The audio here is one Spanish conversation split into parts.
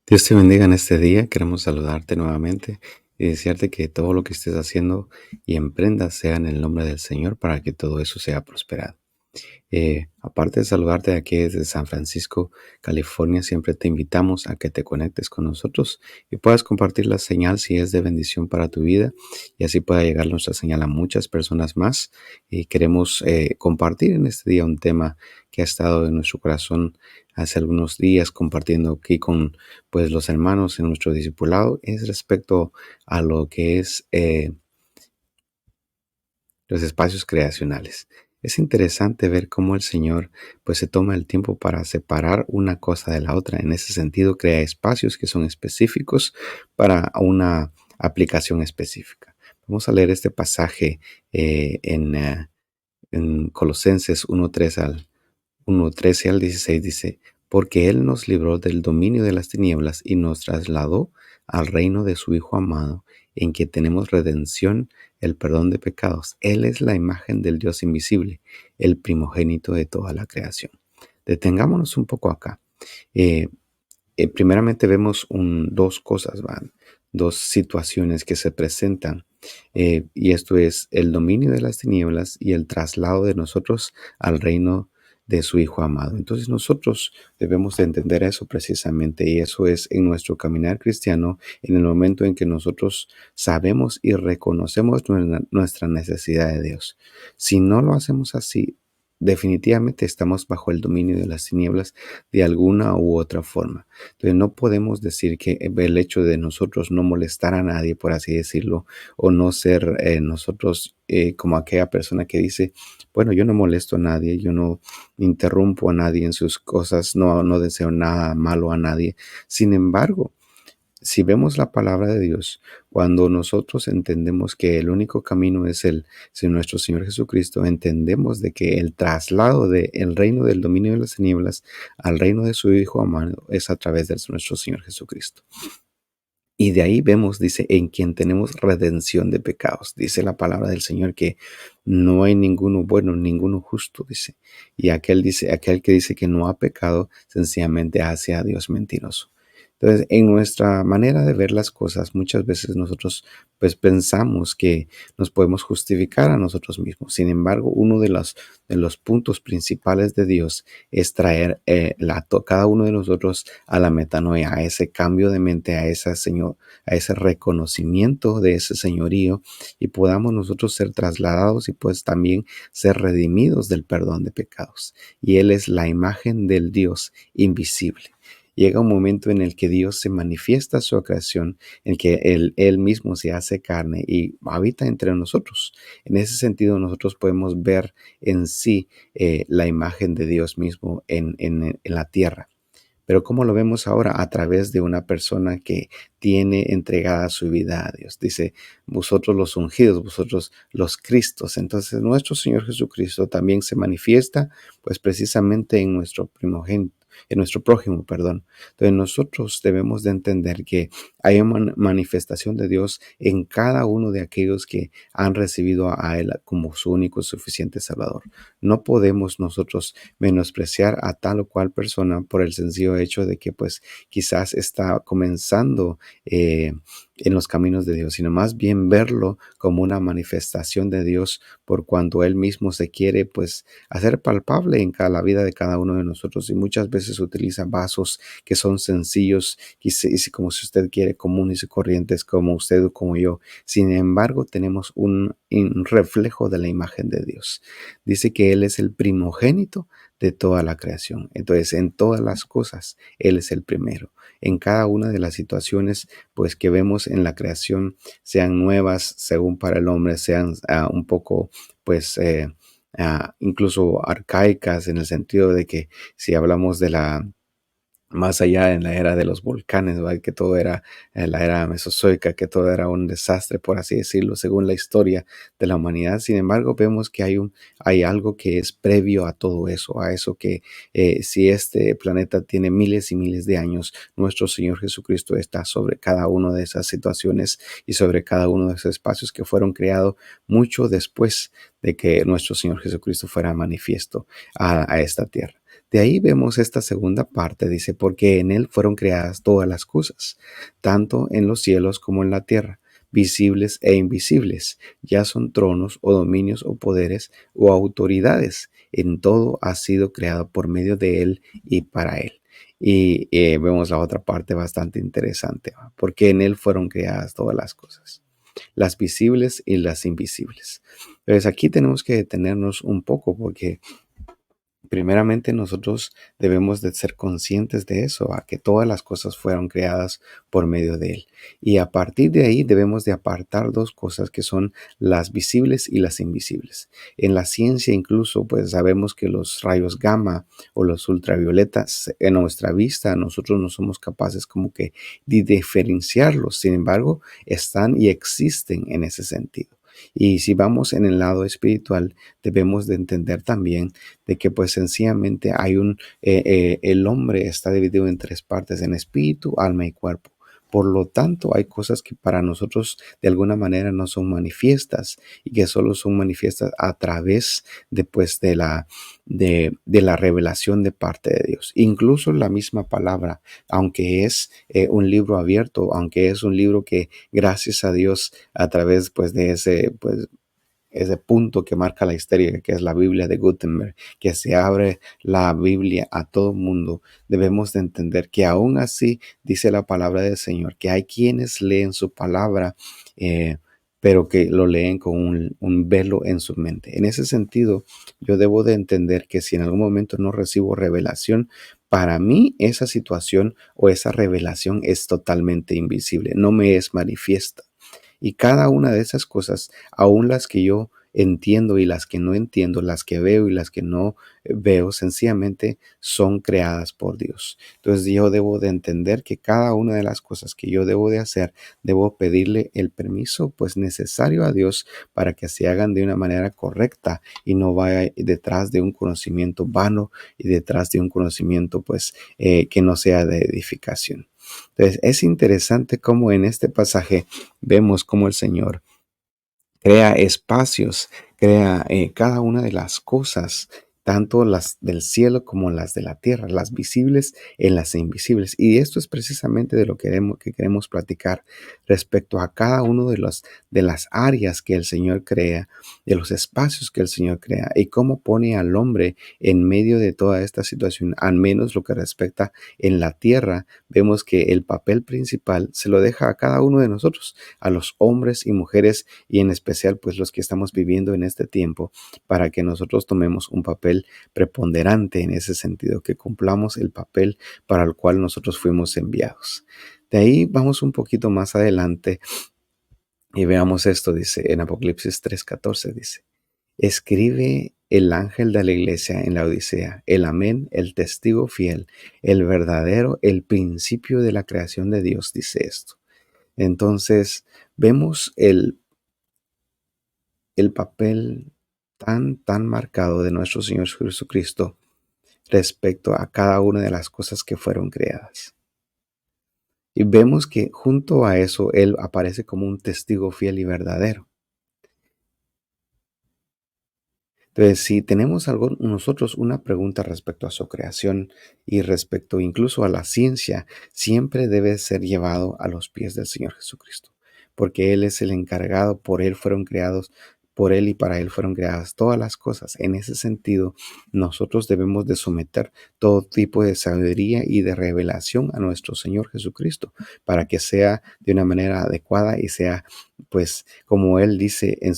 Dios te bendiga en este día. Queremos saludarte nuevamente y desearte que todo lo que estés haciendo y emprendas sea en el nombre del Señor para que todo eso sea prosperado. Aparte de saludarte de aquí desde San Francisco, California, siempre te invitamos a que te conectes con nosotros y puedas compartir la señal si es de bendición para tu vida y así pueda llegar nuestra señal a muchas personas más. Y queremos compartir en este día un tema que ha estado en nuestro corazón hace algunos días compartiendo aquí con pues los hermanos en nuestro discipulado. Es respecto a lo que es los espacios creacionales. Es interesante ver cómo el Señor pues se toma el tiempo para separar una cosa de la otra. En ese sentido, crea espacios que son específicos para una aplicación específica. Vamos a leer este pasaje en Colosenses 1:13 al 16 dice, porque Él nos libró del dominio de las tinieblas y nos trasladó al reino de su Hijo amado, en que tenemos redención, el perdón de pecados. Él es la imagen del Dios invisible, el primogénito de toda la creación. Detengámonos un poco acá. Eh, Primeramente vemos dos cosas, ¿van? Dos situaciones que se presentan. Y esto es el dominio de las tinieblas y el traslado de nosotros al reino de su Hijo amado. Entonces nosotros debemos de entender eso precisamente, y eso es en nuestro caminar cristiano, en el momento en que nosotros sabemos y reconocemos nuestra necesidad de Dios. Si no lo hacemos así, definitivamente estamos bajo el dominio de las tinieblas de alguna u otra forma. Entonces no podemos decir que el hecho de nosotros no molestar a nadie, por así decirlo, o no ser nosotros como aquella persona que dice, bueno, yo no molesto a nadie, yo no interrumpo a nadie en sus cosas, no deseo nada malo a nadie. Sin embargo, si vemos la palabra de Dios, cuando nosotros entendemos que el único camino es nuestro Señor Jesucristo, entendemos de que el traslado del reino del dominio de las tinieblas al reino de su Hijo amado es a través de nuestro Señor Jesucristo. Y de ahí vemos, dice, en quien tenemos redención de pecados. Dice la palabra del Señor que no hay ninguno bueno, ninguno justo, dice. Y aquel que dice que no ha pecado, sencillamente hace a Dios mentiroso. Entonces, en nuestra manera de ver las cosas, muchas veces nosotros pues pensamos que nos podemos justificar a nosotros mismos. Sin embargo, uno de los puntos principales de Dios es traer cada uno de nosotros a la metanoia, a ese cambio de mente, a ese reconocimiento de ese señorío, y podamos nosotros ser trasladados y pues también ser redimidos del perdón de pecados. Y Él es la imagen del Dios invisible. Llega un momento en el que Dios se manifiesta a su creación, en que Él mismo se hace carne y habita entre nosotros. En ese sentido, nosotros podemos ver en sí la imagen de Dios mismo en la tierra. Pero ¿cómo lo vemos ahora? A través de una persona que tiene entregada su vida a Dios. Dice, vosotros los ungidos, vosotros los Cristos. Entonces nuestro Señor Jesucristo también se manifiesta pues precisamente en nuestro prójimo, perdón. Entonces nosotros debemos de entender que hay una manifestación de Dios en cada uno de aquellos que han recibido a Él como su único y suficiente Salvador. No podemos nosotros menospreciar a tal o cual persona por el sencillo hecho de que pues quizás está comenzando en los caminos de Dios, sino más bien verlo como una manifestación de Dios por cuanto Él mismo se quiere pues hacer palpable en la vida de cada uno de nosotros, y muchas veces utiliza vasos que son sencillos y como si usted quiere, comunes y corrientes como usted o como yo. Sin embargo, tenemos un reflejo de la imagen de Dios. Dice que Él es el primogénito de toda la creación. Entonces, en todas las cosas, Él es el primero. En cada una de las situaciones, pues que vemos en la creación, sean nuevas según para el hombre, sean un poco, pues, incluso arcaicas en el sentido de que si hablamos de más allá en la era de los volcanes, ¿verdad? Que todo era la era mesozoica, que todo era un desastre, por así decirlo, según la historia de la humanidad. Sin embargo, vemos que hay algo que es previo a todo eso, a eso que si este planeta tiene miles y miles de años, nuestro Señor Jesucristo está sobre cada una de esas situaciones y sobre cada uno de esos espacios que fueron creados mucho después de que nuestro Señor Jesucristo fuera manifiesto a esta tierra. De ahí vemos esta segunda parte, dice, porque en Él fueron creadas todas las cosas, tanto en los cielos como en la tierra, visibles e invisibles, ya son tronos o dominios o poderes o autoridades. En todo ha sido creado por medio de Él y para Él. Y vemos la otra parte bastante interesante, ¿va? Porque en Él fueron creadas todas las cosas, las visibles y las invisibles. Entonces aquí tenemos que detenernos un poco porque primeramente nosotros debemos de ser conscientes de eso, a que todas las cosas fueron creadas por medio de Él. Y a partir de ahí debemos de apartar dos cosas que son las visibles y las invisibles. En la ciencia incluso pues sabemos que los rayos gamma o los ultravioletas en nuestra vista nosotros no somos capaces como que de diferenciarlos. Sin embargo, están y existen en ese sentido. Y si vamos en el lado espiritual, debemos de entender también de que pues sencillamente el hombre está dividido en tres partes, en espíritu, alma y cuerpo. Por lo tanto, hay cosas que para nosotros de alguna manera no son manifiestas y que solo son manifiestas a través de, pues, de la revelación de parte de Dios. Incluso la misma palabra, aunque es un libro abierto, aunque es un libro que gracias a Dios a través pues, de ese punto que marca la historia, que es la Biblia de Gutenberg, que se abre la Biblia a todo mundo, debemos de entender que aún así dice la palabra del Señor, que hay quienes leen su palabra, eh, pero que lo leen con un velo en su mente. En ese sentido, yo debo de entender que si en algún momento no recibo revelación, para mí esa situación o esa revelación es totalmente invisible, no me es manifiesta. Y cada una de esas cosas, aun las que yo entiendo y las que no entiendo, las que veo y las que no veo, sencillamente son creadas por Dios. Entonces yo debo de entender que cada una de las cosas que yo debo de hacer, debo pedirle el permiso pues necesario a Dios para que se hagan de una manera correcta y no vaya detrás de un conocimiento vano y detrás de un conocimiento pues que no sea de edificación. Entonces es interesante cómo en este pasaje vemos cómo el Señor crea espacios, crea cada una de las cosas, tanto las del cielo como las de la tierra, las visibles y las invisibles. Y esto es precisamente de lo que queremos platicar respecto a cada uno de las áreas que el Señor crea, de los espacios que el Señor crea y cómo pone al hombre en medio de toda esta situación, al menos lo que respecta en la tierra. Vemos que el papel principal se lo deja a cada uno de nosotros, a los hombres y mujeres y en especial pues los que estamos viviendo en este tiempo, para que nosotros tomemos un papel preponderante en ese sentido, que cumplamos el papel para el cual nosotros fuimos enviados. De ahí vamos un poquito más adelante y veamos esto, dice en Apocalipsis 3:14, dice, escribe el ángel de la iglesia en la Odisea, el amén, el testigo fiel, el verdadero, el principio de la creación de Dios, dice esto. Entonces, vemos el papel tan marcado de nuestro Señor Jesucristo respecto a cada una de las cosas que fueron creadas. Y vemos que junto a eso Él aparece como un testigo fiel y verdadero. Entonces, si tenemos algo, nosotros una pregunta respecto a su creación y respecto incluso a la ciencia, siempre debe ser llevado a los pies del Señor Jesucristo, porque Él es el encargado, por Él fueron creados, por Él y para Él fueron creadas todas las cosas. En ese sentido, nosotros debemos de someter todo tipo de sabiduría y de revelación a nuestro Señor Jesucristo, para que sea de una manera adecuada y sea, pues, como Él dice en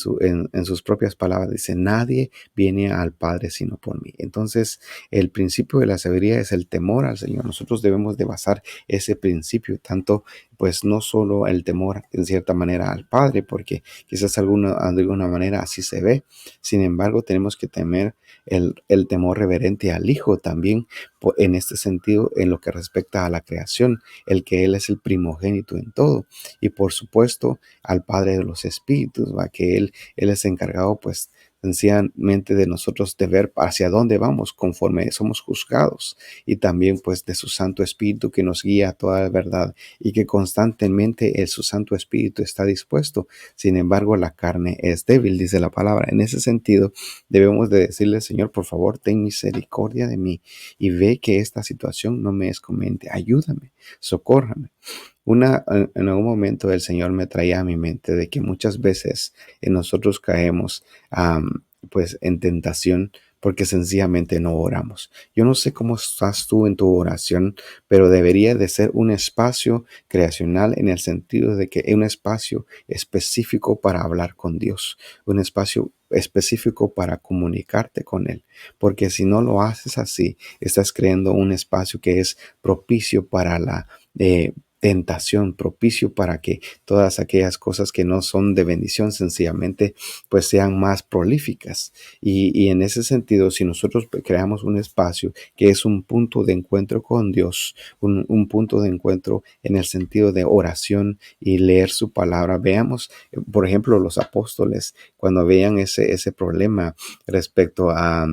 sus propias palabras, dice, nadie viene al Padre sino por mí. Entonces, el principio de la sabiduría es el temor al Señor. Nosotros debemos de basar ese principio, tanto pues no solo el temor en cierta manera al Padre, porque quizás de alguna manera así se ve. Sin embargo, tenemos que temer el temor reverente al Hijo también, en este sentido, en lo que respecta a la creación, el que Él es el primogénito en todo. Y por supuesto, al Padre de los Espíritus, ¿va? Que Él es encargado pues sencillamente de nosotros de ver hacia dónde vamos conforme somos juzgados, y también pues de su Santo Espíritu que nos guía a toda la verdad y que constantemente su Santo Espíritu está dispuesto. Sin embargo, la carne es débil, dice la palabra. En ese sentido, debemos de decirle: Señor, por favor, ten misericordia de mí y ve que esta situación no me es conveniente. Ayúdame, socórrame. En algún momento el Señor me traía a mi mente de que muchas veces nosotros caemos pues en tentación porque sencillamente no oramos. Yo no sé cómo estás tú en tu oración, pero debería de ser un espacio creacional en el sentido de que es un espacio específico para hablar con Dios, un espacio específico para comunicarte con Él, porque si no lo haces así, estás creando un espacio que es propicio para la tentación, propicio para que todas aquellas cosas que no son de bendición sencillamente pues sean más prolíficas. Y en ese sentido, si nosotros creamos un espacio que es un punto de encuentro con Dios, un punto de encuentro en el sentido de oración y leer su palabra, veamos, por ejemplo, los apóstoles, cuando veían ese problema respecto a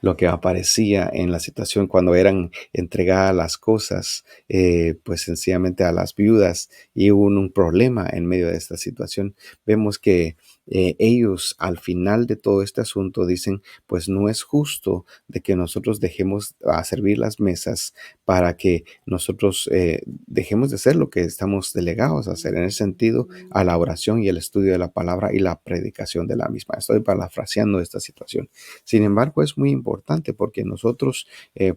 lo que aparecía en la situación cuando eran entregadas las cosas, pues sencillamente a las viudas, y hubo un problema en medio de esta situación. Vemos que ellos al final de todo este asunto dicen: pues no es justo de que nosotros dejemos a servir las mesas para que nosotros dejemos de hacer lo que estamos delegados a hacer, en el sentido a la oración y el estudio de la palabra y la predicación de la misma. Estoy parafraseando esta situación. Sin embargo, es muy importante porque nosotros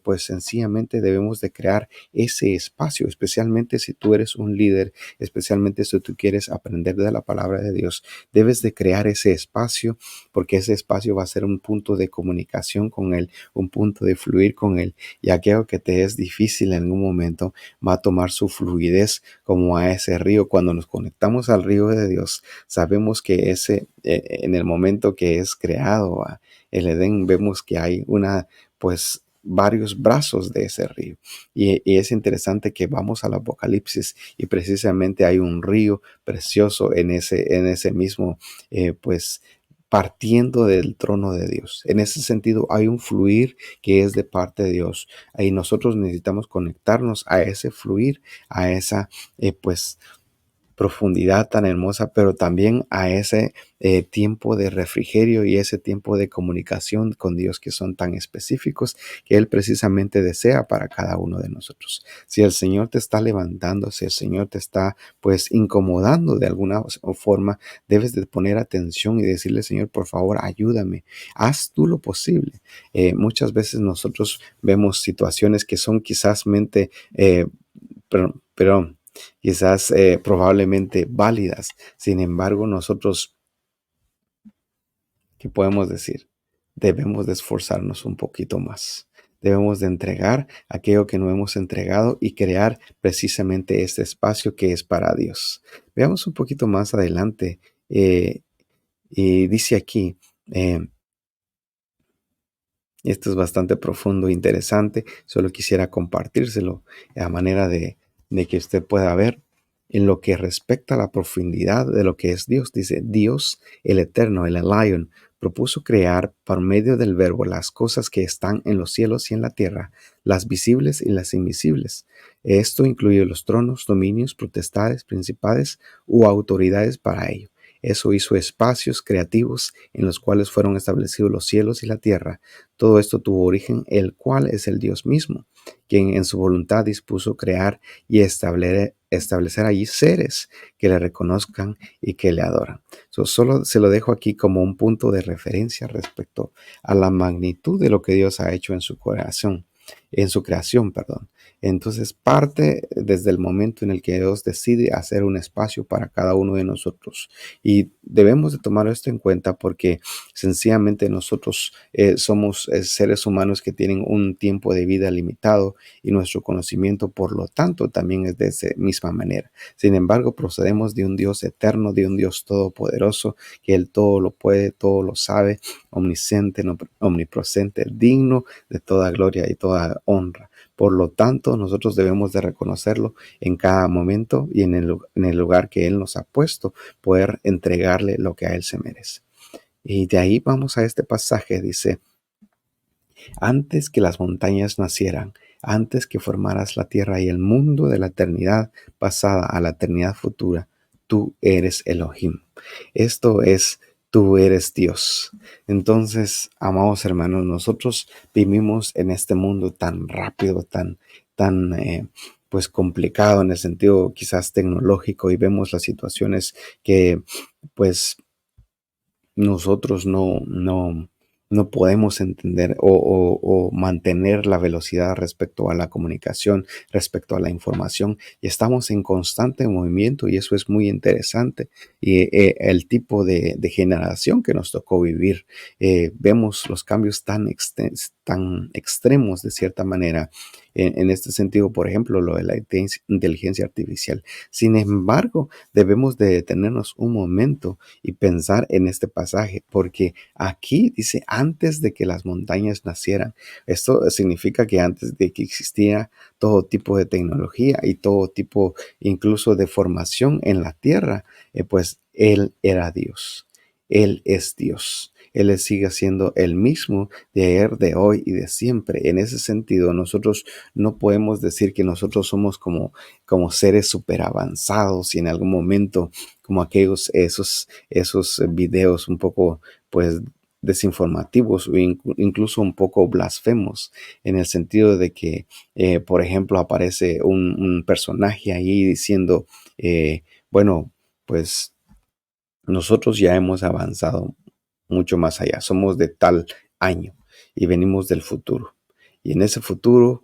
pues sencillamente debemos de crear ese espacio, especialmente si tú eres un líder, especialmente si tú quieres aprender de la palabra de Dios. Debes de crear ese espacio, porque ese espacio va a ser un punto de comunicación con Él, un punto de fluir con Él, y aquello que te es difícil en algún momento va a tomar su fluidez como a ese río. Cuando nos conectamos al río de Dios, sabemos que en el momento que es creado el Edén, vemos que hay pues varios brazos de ese río. Y es interesante que vamos al Apocalipsis y precisamente hay un río precioso en ese mismo, pues partiendo del trono de Dios. En ese sentido, hay un fluir que es de parte de Dios. Ahí nosotros necesitamos conectarnos a ese fluir, a esa, pues, profundidad tan hermosa, pero también a ese tiempo de refrigerio y ese tiempo de comunicación con Dios que son tan específicos, que Él precisamente desea para cada uno de nosotros. Si el Señor te está levantando, si el Señor te está pues incomodando de alguna forma, debes de poner atención y decirle: Señor, por favor, ayúdame, haz tú lo posible. Muchas veces nosotros vemos situaciones que son quizás pero quizás probablemente válidas. Sin embargo, nosotros, ¿qué podemos decir? Debemos de esforzarnos un poquito más. Debemos de entregar aquello que no hemos entregado y crear precisamente este espacio que es para Dios. Veamos un poquito más adelante. Y dice aquí, eh, esto es bastante profundo e interesante. Solo quisiera compartírselo a manera de que usted pueda ver en lo que respecta a la profundidad de lo que es Dios. Dice: Dios, el Eterno, el Elion, propuso crear por medio del Verbo las cosas que están en los cielos y en la tierra, las visibles y las invisibles. Esto incluye los tronos, dominios, potestades, principales u autoridades para ello. Eso hizo espacios creativos en los cuales fueron establecidos los cielos y la tierra. Todo esto tuvo origen, el cual es el Dios mismo, quien en su voluntad dispuso crear y establecer allí seres que le reconozcan y que le adoran. Solo se lo dejo aquí como un punto de referencia respecto a la magnitud de lo que Dios ha hecho en su creación, perdón. Entonces parte desde el momento en el que Dios decide hacer un espacio para cada uno de nosotros, y debemos de tomar esto en cuenta porque sencillamente nosotros somos seres humanos que tienen un tiempo de vida limitado, y nuestro conocimiento por lo tanto también es de esa misma manera. Sin embargo, procedemos de un Dios eterno, de un Dios todopoderoso, que Él todo lo puede, todo lo sabe, omnisciente, omnipresente, digno de toda gloria y toda honra. Por lo tanto, nosotros debemos de reconocerlo en cada momento y en el lugar que Él nos ha puesto, poder entregarle lo que a Él se merece. Y de ahí vamos a este pasaje, dice, antes que las montañas nacieran, antes que formaras la tierra y el mundo de la eternidad pasada a la eternidad futura, tú eres Elohim. Esto es, tú eres Dios. Entonces, amados hermanos, nosotros vivimos en este mundo tan rápido, tan pues complicado en el sentido quizás tecnológico, y vemos las situaciones que pues nosotros no podemos entender o mantener la velocidad respecto a la comunicación, respecto a la información, y estamos en constante movimiento, y eso es muy interesante. Y el tipo de generación que nos tocó vivir, vemos los cambios tan extremos de cierta manera. En este sentido, por ejemplo, lo de la inteligencia artificial. Sin embargo, debemos de detenernos un momento y pensar en este pasaje, porque aquí dice antes de que las montañas nacieran. Esto significa que antes de que existiera todo tipo de tecnología y todo tipo incluso de formación en la tierra, pues Él era Dios. Él es Dios. Sigue siendo el mismo de ayer, de hoy y de siempre. En ese sentido, nosotros no podemos decir que nosotros somos como seres súper avanzados y en algún momento como esos videos un poco pues desinformativos o incluso un poco blasfemos, en el sentido de que por ejemplo aparece un personaje ahí diciendo bueno, pues nosotros ya hemos avanzado mucho más allá, somos de tal año y venimos del futuro, y en ese futuro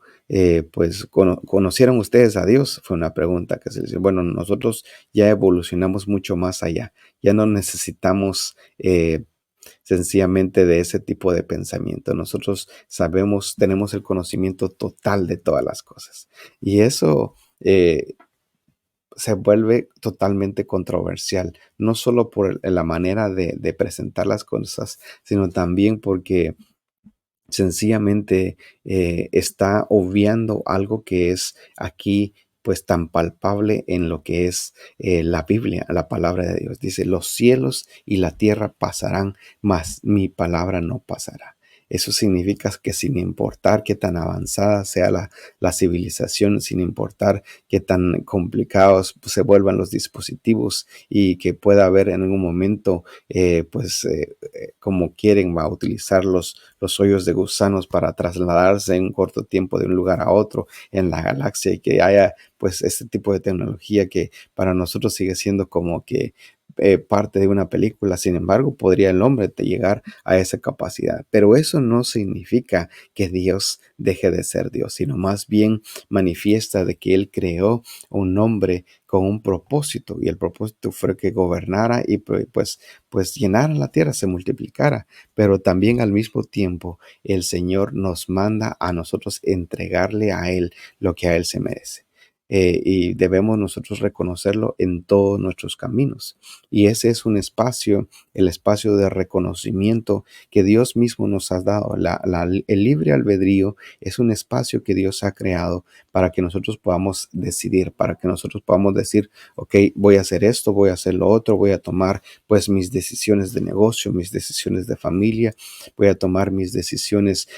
pues ¿conocieron ustedes a Dios? Fue una pregunta que se les hizo. Bueno, nosotros ya evolucionamos mucho más allá, ya no necesitamos sencillamente de ese tipo de pensamiento. Nosotros sabemos, tenemos el conocimiento total de todas las cosas. Y eso se vuelve totalmente controversial, no solo por la manera de presentar las cosas, sino también porque sencillamente está obviando algo que es aquí pues tan palpable en lo que es la Biblia, la palabra de Dios. Dice, los cielos y la tierra pasarán, mas mi palabra no pasará. Eso significa que sin importar qué tan avanzada sea la civilización, sin importar qué tan complicados se vuelvan los dispositivos y que pueda haber en algún momento, como quieren, va a utilizar los hoyos de gusanos para trasladarse en un corto tiempo de un lugar a otro en la galaxia, y que haya pues este tipo de tecnología que para nosotros sigue siendo como que parte de una película. Sin embargo, podría el hombre llegar a esa capacidad, pero eso no significa que Dios deje de ser Dios, sino más bien manifiesta de que Él creó un hombre con un propósito, y el propósito fue que gobernara y pues llenara la tierra, se multiplicara. Pero también al mismo tiempo el Señor nos manda a nosotros entregarle a Él lo que a Él se merece. Y debemos nosotros reconocerlo en todos nuestros caminos. Y ese es un espacio, el espacio de reconocimiento que Dios mismo nos ha dado. El libre albedrío es un espacio que Dios ha creado para que nosotros podamos decidir, para que nosotros podamos decir, ok, voy a hacer esto, voy a hacer lo otro, voy a tomar pues mis decisiones de negocio, mis decisiones de familia, voy a tomar mis decisiones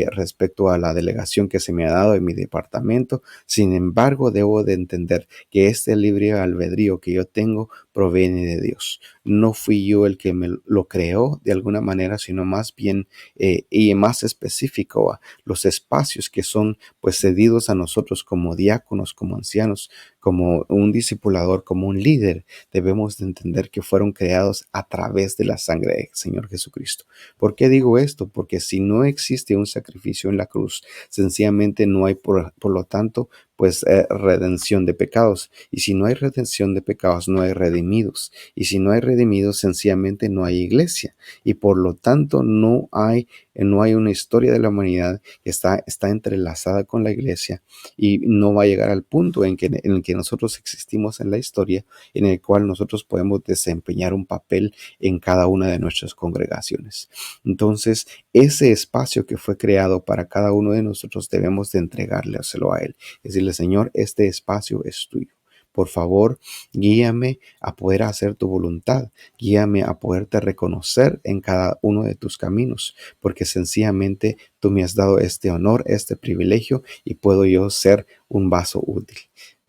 respecto a la delegación que se me ha dado en mi departamento. Sin embargo, debo de entender que este libre albedrío que yo tengo proviene de Dios. No fui yo el que me lo creó de alguna manera, sino más bien y más específico a los espacios que son pues cedidos a nosotros como diáconos, como ancianos, como un discipulador, como un líder. Debemos de entender que fueron creados a través de la sangre del Señor Jesucristo. ¿Por qué digo esto? Porque si no existe un sacrificio en la cruz, sencillamente no hay por lo tanto pues redención de pecados. Y si no hay redención de pecados, no hay redimidos. Y si no hay redimidos, sencillamente no hay iglesia. Y por lo tanto no hay una historia de la humanidad que está entrelazada con la iglesia, y no va a llegar al punto en el que nosotros existimos en la historia, en el cual nosotros podemos desempeñar un papel en cada una de nuestras congregaciones. Entonces, ese espacio que fue creado para cada uno de nosotros debemos de entregárselo a Él. Es decirle, Señor, este espacio es tuyo. Por favor, guíame a poder hacer tu voluntad. Guíame a poderte reconocer en cada uno de tus caminos, porque sencillamente tú me has dado este honor, este privilegio, y puedo yo ser un vaso útil.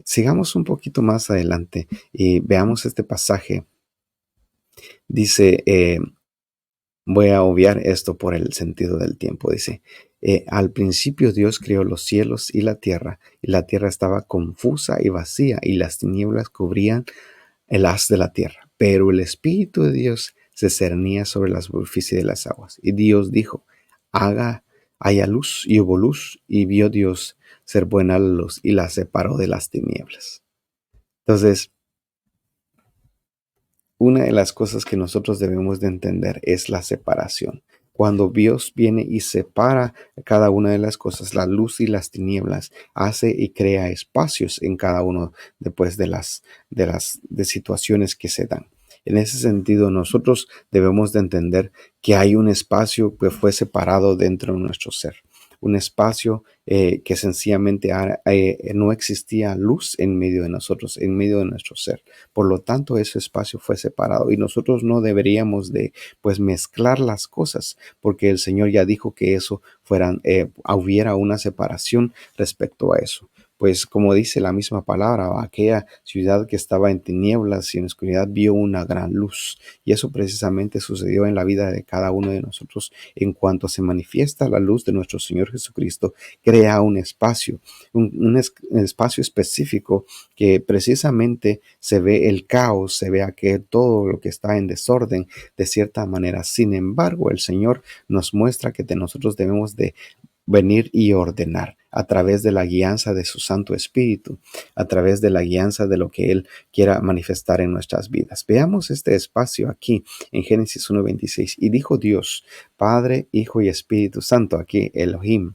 Sigamos un poquito más adelante y veamos este pasaje. Dice, voy a obviar esto por el sentido del tiempo. Dice, al principio Dios creó los cielos y la tierra estaba confusa y vacía, y las tinieblas cubrían el haz de la tierra. Pero el Espíritu de Dios se cernía sobre la superficie de las aguas. Y Dios dijo, haya luz, y hubo luz, y vio Dios ser buena la luz, y la separó de las tinieblas. Entonces, una de las cosas que nosotros debemos de entender es la separación. Cuando Dios viene y separa cada una de las cosas, la luz y las tinieblas, hace y crea espacios en cada uno después de situaciones que se dan. En ese sentido, nosotros debemos de entender que hay un espacio que fue separado dentro de nuestro ser. Un espacio que sencillamente no existía luz en medio de nosotros, en medio de nuestro ser. Por lo tanto, ese espacio fue separado y nosotros no deberíamos de pues mezclar las cosas, porque el Señor ya dijo que eso hubiera una separación respecto a eso. Pues como dice la misma palabra, aquella ciudad que estaba en tinieblas y en oscuridad vio una gran luz. Y eso precisamente sucedió en la vida de cada uno de nosotros. En cuanto se manifiesta la luz de nuestro Señor Jesucristo, crea un espacio, un espacio específico que precisamente se ve el caos, se ve todo lo que está en desorden de cierta manera. Sin embargo, el Señor nos muestra que de nosotros debemos de venir y ordenar a través de la guianza de su Santo Espíritu, a través de la guianza de lo que Él quiera manifestar en nuestras vidas. Veamos este espacio aquí en Génesis 1:26. Y dijo Dios, Padre, Hijo y Espíritu Santo, aquí Elohim,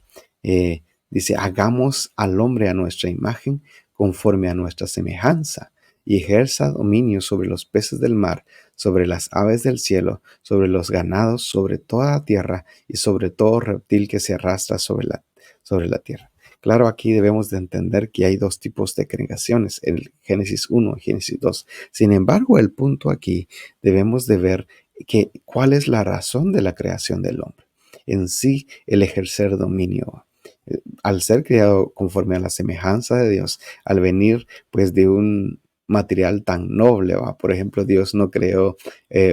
dice, hagamos al hombre a nuestra imagen, conforme a nuestra semejanza, y ejerza dominio sobre los peces del mar, sobre las aves del cielo, sobre los ganados, sobre toda la tierra y sobre todo reptil que se arrastra sobre la tierra. Claro, aquí debemos de entender que hay dos tipos de creaciones, en Génesis 1 y Génesis 2. Sin embargo, el punto aquí debemos de ver cuál es la razón de la creación del hombre. En sí, el ejercer dominio. Al ser creado conforme a la semejanza de Dios, al venir pues de un material tan noble, ¿va? Por ejemplo, Dios no creó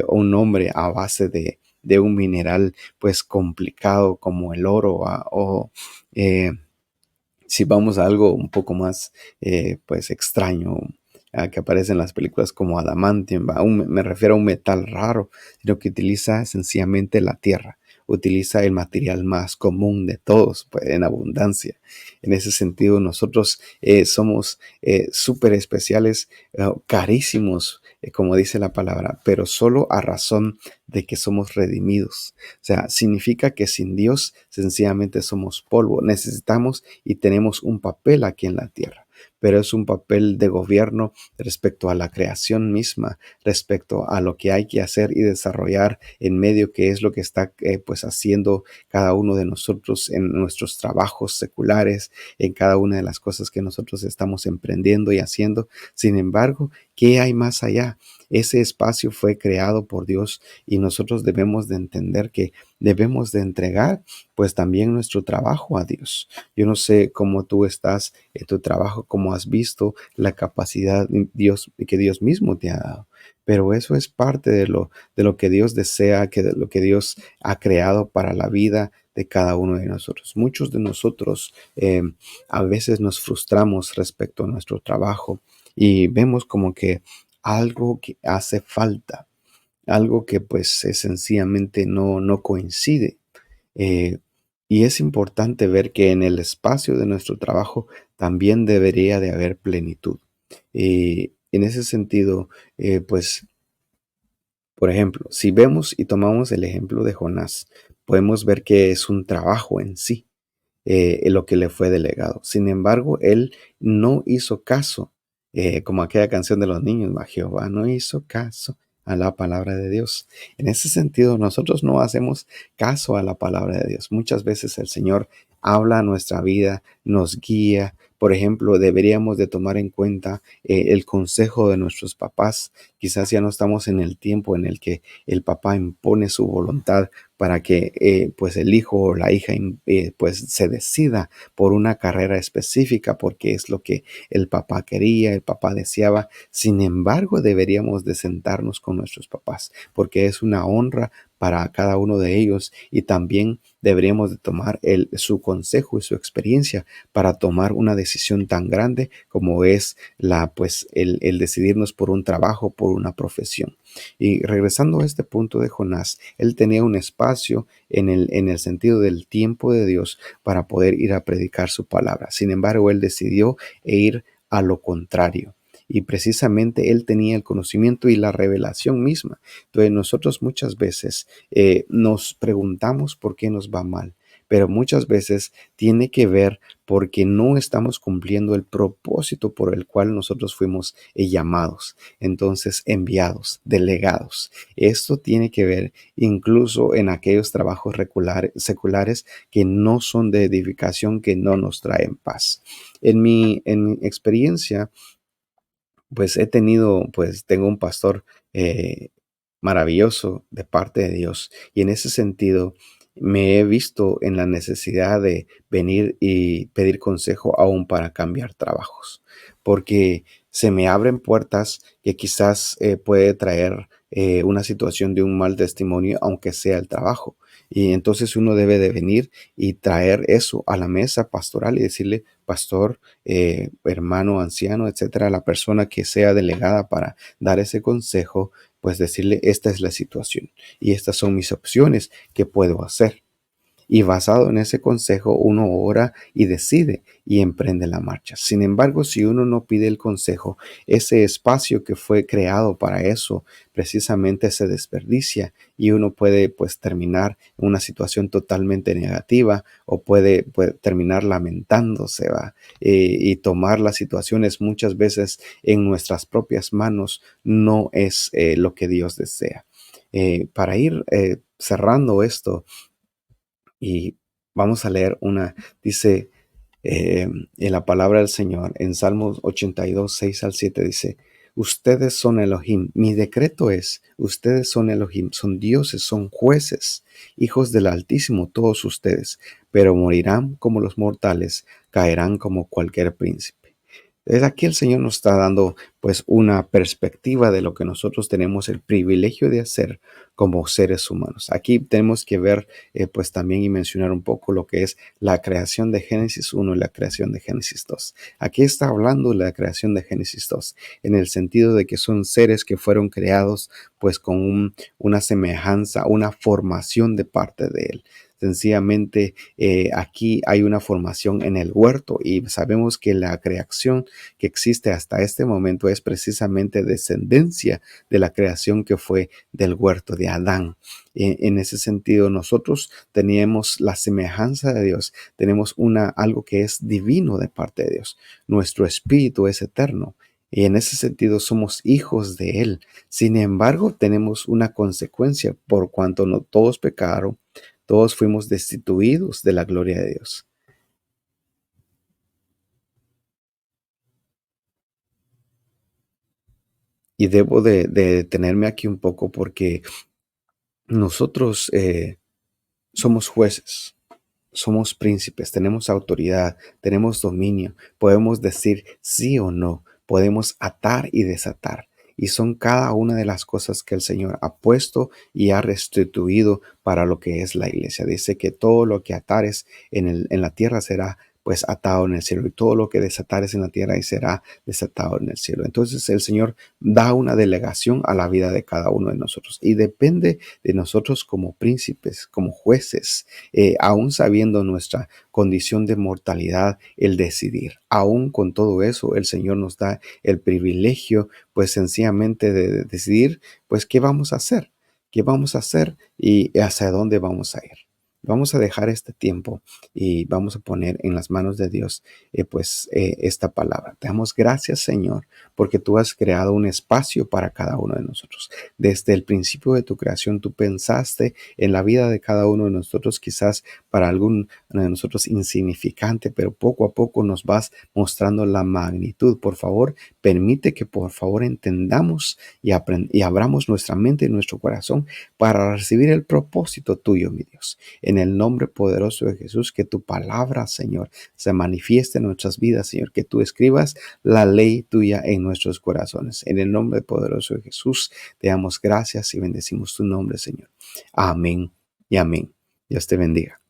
un hombre a base de un mineral pues complicado como el oro, ¿va? O si vamos a algo un poco más pues extraño, que aparece en las películas como adamantium, ¿va? Me refiero a un metal raro, sino que utiliza sencillamente la tierra, utiliza el material más común de todos, pues, en abundancia. En ese sentido, nosotros somos súper especiales, carísimos, como dice la palabra, pero solo a razón de que somos redimidos. O sea, significa que sin Dios sencillamente somos polvo. Necesitamos y tenemos un papel aquí en la tierra, pero es un papel de gobierno respecto a la creación misma, respecto a lo que hay que hacer y desarrollar en medio, que es lo que está pues haciendo cada uno de nosotros en nuestros trabajos seculares, en cada una de las cosas que nosotros estamos emprendiendo y haciendo. Sin embargo, ¿qué hay más allá? Ese espacio fue creado por Dios y nosotros debemos de entender que debemos de entregar pues también nuestro trabajo a Dios. Yo no sé cómo tú estás en tu trabajo, cómo has visto la capacidad que Dios mismo te ha dado. Pero eso es parte de lo que Dios desea, de lo que Dios ha creado para la vida de cada uno de nosotros. Muchos de nosotros a veces nos frustramos respecto a nuestro trabajo y vemos como que algo que hace falta, algo que pues sencillamente no coincide. Eh, y es importante ver que en el espacio de nuestro trabajo también debería de haber plenitud. En ese sentido, pues, por ejemplo, si vemos y tomamos el ejemplo de Jonás, podemos ver que es un trabajo en sí, en lo que le fue delegado. Sin embargo, él no hizo caso, como aquella canción de los niños, "Ma, Jehová no hizo caso a la palabra de Dios". En ese sentido, nosotros no hacemos caso a la palabra de Dios. Muchas veces el Señor habla a nuestra vida, nos guía, Por ejemplo, deberíamos de tomar en cuenta el consejo de nuestros papás. Quizás ya no estamos en el tiempo en el que el papá impone su voluntad para que pues el hijo o la hija pues se decida por una carrera específica porque es lo que el papá quería, el papá deseaba. Sin embargo, deberíamos de sentarnos con nuestros papás porque es una honra para cada uno de ellos y también deberíamos de tomar su consejo y su experiencia para tomar una decisión tan grande como es pues, el decidirnos por un trabajo, por una profesión. Y regresando a este punto de Jonás, él tenía un espacio en el sentido del tiempo de Dios para poder ir a predicar su palabra. Sin embargo, él decidió ir a lo contrario. Y precisamente él tenía el conocimiento y la revelación misma. Entonces nosotros muchas veces nos preguntamos por qué nos va mal, pero muchas veces tiene que ver porque no estamos cumpliendo el propósito por el cual nosotros fuimos llamados, entonces enviados, delegados. Esto tiene que ver incluso en aquellos trabajos seculares que no son de edificación, que no nos traen paz. En mi experiencia, pues tengo un pastor eh, maravilloso de parte de Dios. Y en ese sentido, me he visto en la necesidad de venir y pedir consejo aún para cambiar trabajos, porque se me abren puertas que quizás puede traer una situación de un mal testimonio, aunque sea el trabajo. Y entonces uno debe de venir y traer eso a la mesa pastoral y decirle, pastor, hermano, anciano, etcétera, la persona que sea delegada para dar ese consejo, pues decirle, esta es la situación y estas son mis opciones que puedo hacer. Y basado en ese consejo, uno ora y decide y emprende la marcha. Sin embargo, si uno no pide el consejo, ese espacio que fue creado para eso precisamente se desperdicia y uno puede pues terminar en una situación totalmente negativa o puede terminar lamentándose, ¿va? Y tomar las situaciones muchas veces en nuestras propias manos no es lo que Dios desea. Para ir cerrando esto, y vamos a leer dice en la palabra del Señor, en Salmos 82, 6 al 7, dice, ustedes son Elohim, mi decreto es, ustedes son Elohim, son dioses, son jueces, hijos del Altísimo, todos ustedes, pero morirán como los mortales, caerán como cualquier príncipe. Desde aquí el Señor nos está dando pues una perspectiva de lo que nosotros tenemos el privilegio de hacer como seres humanos. Aquí tenemos que ver pues también y mencionar un poco lo que es la creación de Génesis 1 y la creación de Génesis 2. Aquí está hablando de la creación de Génesis 2 en el sentido de que son seres que fueron creados pues con una semejanza, una formación de parte de Él. Sencillamente aquí hay una formación en el huerto y sabemos que la creación que existe hasta este momento es precisamente descendencia de la creación que fue del huerto de Adán. En ese sentido, nosotros teníamos la semejanza de Dios, tenemos algo que es divino de parte de Dios. Nuestro espíritu es eterno. Y en ese sentido somos hijos de Él. Sin embargo, tenemos una consecuencia por cuanto no todos pecaron, todos fuimos destituidos de la gloria de Dios. Y debo de detenerme aquí un poco porque nosotros somos jueces, somos príncipes, tenemos autoridad, tenemos dominio, podemos decir sí o no, podemos atar y desatar. Y son cada una de las cosas que el Señor ha puesto y ha restituido para lo que es la iglesia. Dice que todo lo que atares en la tierra será pues atado en el cielo y todo lo que desatares en la tierra y será desatado en el cielo. Entonces el Señor da una delegación a la vida de cada uno de nosotros y depende de nosotros como príncipes, como jueces, aún sabiendo nuestra condición de mortalidad, el decidir. Aún con todo eso, el Señor nos da el privilegio, pues sencillamente de decidir, pues qué vamos a hacer y hacia dónde vamos a ir. Vamos a dejar este tiempo y vamos a poner en las manos de Dios, esta palabra. Te damos gracias, Señor, porque tú has creado un espacio para cada uno de nosotros. Desde el principio de tu creación, tú pensaste en la vida de cada uno de nosotros, quizás para alguno de nosotros insignificante, pero poco a poco nos vas mostrando la magnitud. Por favor, permite que por favor entendamos y abramos nuestra mente y nuestro corazón para recibir el propósito tuyo, mi Dios. En el nombre poderoso de Jesús, que tu palabra, Señor, se manifieste en nuestras vidas, Señor, que tú escribas la ley tuya en nuestros corazones. En el nombre poderoso de Jesús, te damos gracias y bendecimos tu nombre, Señor. Amén y amén. Dios te bendiga.